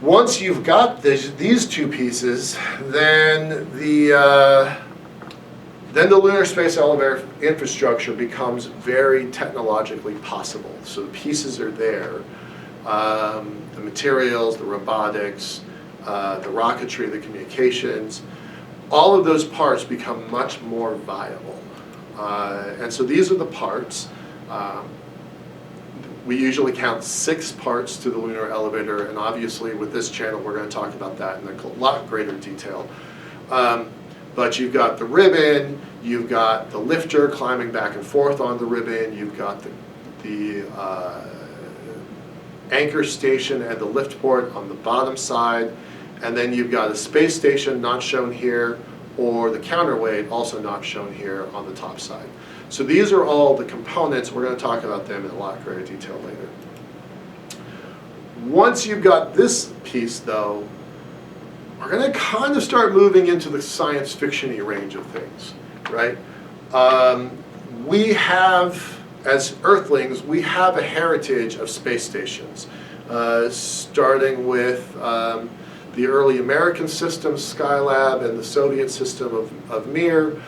Once you've got these two pieces, then the lunar space elevator infrastructure becomes very technologically possible. So the pieces are there, the materials, the robotics, the rocketry, the communications, all of those parts become much more viable. And so these are the parts. We usually count 6 parts to the lunar elevator, and obviously with this channel we're going to talk about that in a lot greater detail. But you've got the ribbon, you've got the lifter climbing back and forth on the ribbon, you've got the anchor station and the LiftPort on the bottom side, and then you've got a space station not shown here, or the counterweight also not shown here on the top side. So these are all the components. We're going to talk about them in a lot greater detail later. Once you've got this piece, though, we're going to kind of start moving into the science fiction-y range of things, right? We have, as Earthlings, we have a heritage of space stations, starting with the early American system, Skylab, and the Soviet system of Mir.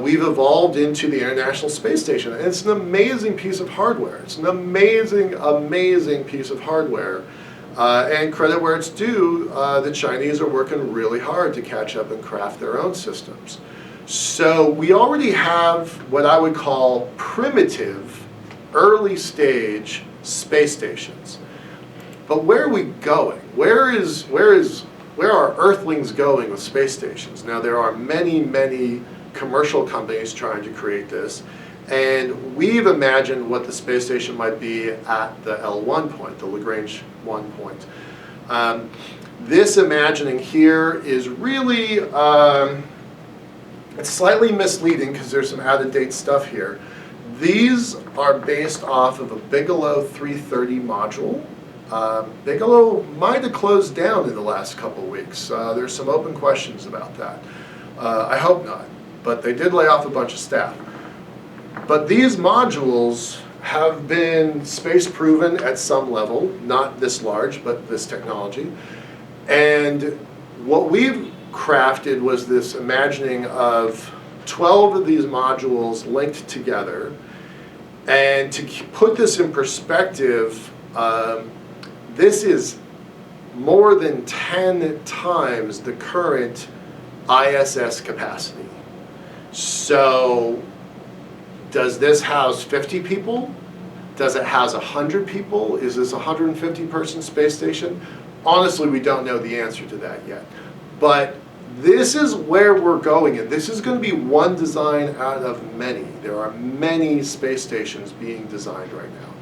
We've evolved into the International Space Station, and it's an amazing piece of hardware. It's an amazing, amazing piece of hardware. And credit where it's due, the Chinese are working really hard to catch up and craft their own systems. So we already have what I would call primitive, early stage space stations. But where are we going? Where are Earthlings going with space stations? Now there are many, many commercial companies trying to create this, and we've imagined what the space station might be at the L1 point, the Lagrange 1 point. This imagining here is really, it's slightly misleading because there's some out-of-date stuff here. These are based off of a Bigelow 330 module. Bigelow might have closed down in the last couple of weeks. There's some open questions about that. I hope not, but they did lay off a bunch of staff. But these modules have been space proven at some level, not this large, but this technology. And what we've crafted was this imagining of 12 of these modules linked together. And to put this in perspective, this is more than 10 times the current ISS capacity. So does this house 50 people? Does it house 100 people? Is this a 150-person space station? Honestly, we don't know the answer to that yet. But this is where we're going, and this is going to be one design out of many. There are many space stations being designed right now.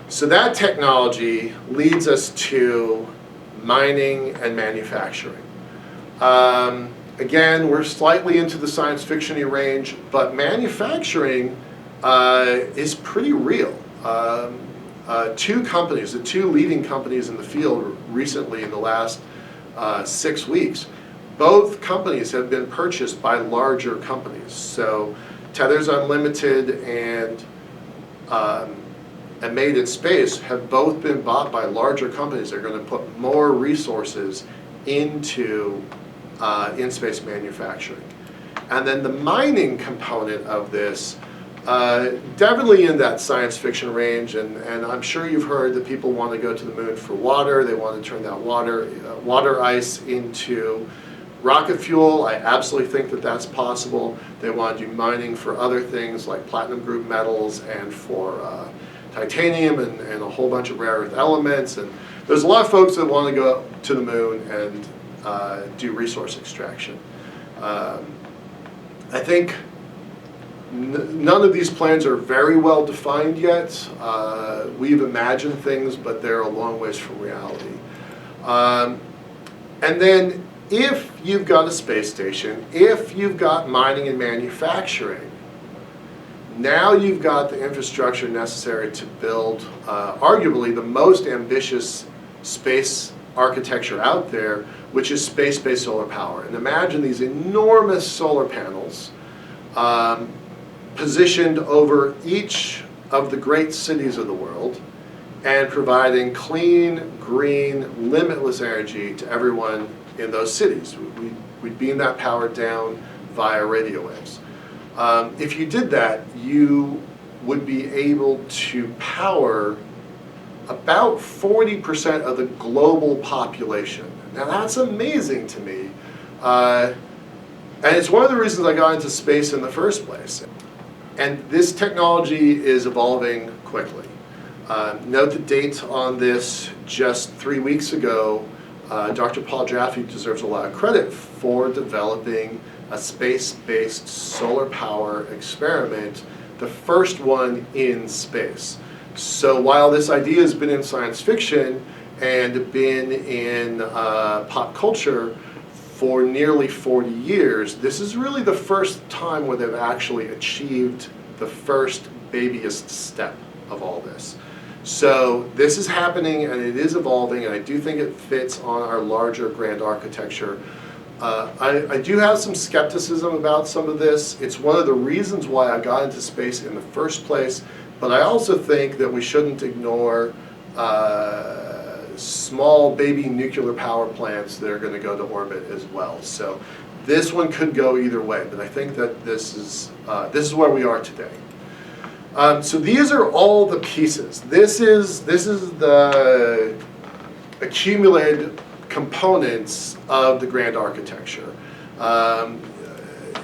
So that technology leads us to mining and manufacturing. Again, we're slightly into the science fiction-y range, but manufacturing is pretty real. 2 companies, the 2 leading companies in the field recently in the last 6 weeks, both companies have been purchased by larger companies. So Tethers Unlimited and Made in Space have both been bought by larger companies. They're going to put more resources into in-space manufacturing. And then the mining component of this, definitely in that science fiction range, and I'm sure you've heard that people want to go to the moon for water. They want to turn that water ice into rocket fuel. I absolutely think that that's possible. They want to do mining for other things like platinum group metals and for titanium and a whole bunch of rare earth elements. And there's a lot of folks that want to go to the moon and do resource extraction. I think none of these plans are very well defined yet. We've imagined things, but they're a long ways from reality. And then if you've got a space station, if you've got mining and manufacturing, now you've got the infrastructure necessary to build arguably the most ambitious space architecture out there, which is space-based solar power. And imagine these enormous solar panels positioned over each of the great cities of the world, and providing clean, green, limitless energy to everyone in those cities. We'd beam that power down via radio waves. If you did that, you would be able to power about 40% of the global population. Now that's amazing to me. And it's one of the reasons I got into space in the first place. And this technology is evolving quickly. Note the date on this: just 3 weeks ago, Dr. Paul Jaffe deserves a lot of credit for developing a space-based solar power experiment, the first one in space. So while this idea has been in science fiction and been in pop culture for nearly 40 years, this is really the first time where they've actually achieved the first babyest step of all this. So this is happening and it is evolving, and I do think it fits on our larger grand architecture. I do have some skepticism about some of this. It's one of the reasons why I got into space in the first place, but I also think that we shouldn't ignore small baby nuclear power plants that are going to go to orbit as well. So this one could go either way, but I think that this is where we are today. So these are all the pieces. This is the accumulated components of the grand architecture.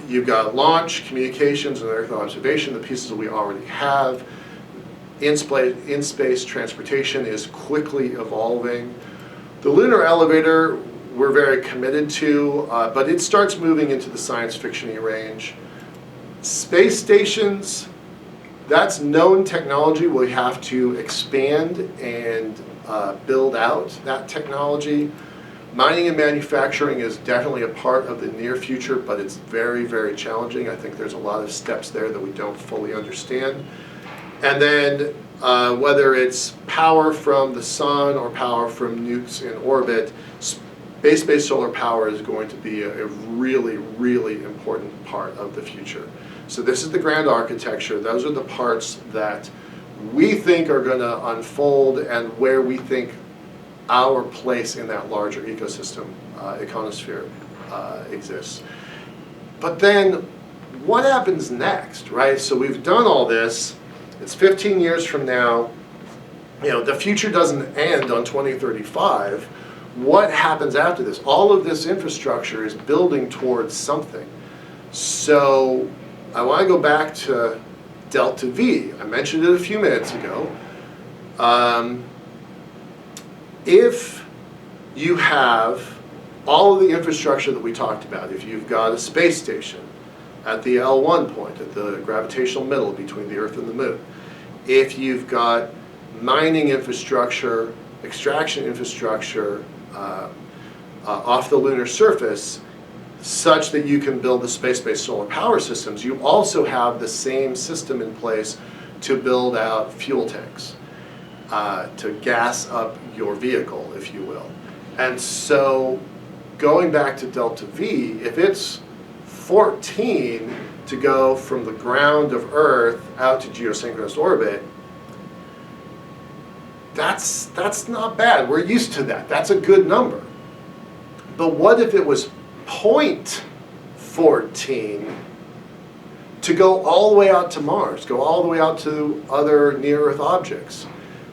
You've got launch, communications, and Earth observation, the pieces that we already have. In-space transportation is quickly evolving. The lunar elevator we're very committed to, but it starts moving into the science fiction-y range. Space stations, that's known technology. We have to expand and build out that technology. Mining and manufacturing is definitely a part of the near future, but it's very, very challenging. I think there's a lot of steps there that we don't fully understand. And then whether it's power from the sun or power from nukes in orbit, space-based solar power is going to be a really, really important part of the future. So this is the grand architecture. Those are the parts that we think are going to unfold and where we think our place in that larger ecosystem, EconoSphere, exists. But then what happens next, right? So we've done all this. It's 15 years from now. You know, the future doesn't end on 2035. What happens after this? All of this infrastructure is building towards something. So I want to go back to delta V. I mentioned it a few minutes ago. If you have all of the infrastructure that we talked about, if you've got a space station at the L1 point, at the gravitational middle between the Earth and the Moon, if you've got mining infrastructure, extraction infrastructure off the lunar surface, such that you can build the space-based solar power systems, you also have the same system in place to build out fuel tanks, to gas up your vehicle, if you will. And so going back to delta V, if it's 14 to go from the ground of Earth out to geosynchronous orbit, that's not bad. We're used to that. That's a good number. But what if it was 0.14 to go all the way out to Mars, go all the way out to other near-Earth objects?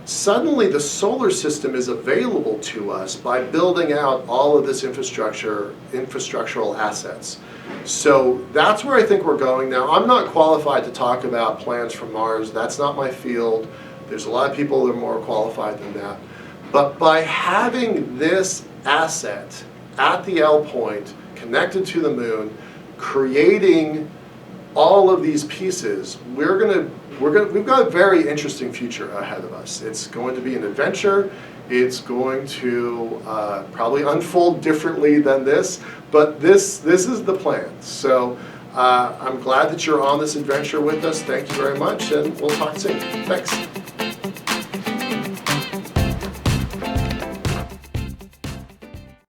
Suddenly the solar system is available to us by building out all of this infrastructural assets. So that's where I think we're going now. I'm not qualified to talk about plans for Mars. That's not my field. There's a lot of people that are more qualified than that. But by having this asset at the L point, connected to the moon, creating all of these pieces, we've got a very interesting future ahead of us. It's going to be an adventure. It's going to probably unfold differently than this, but this is the plan. So I'm glad that you're on this adventure with us. Thank you very much, and we'll talk soon. Thanks.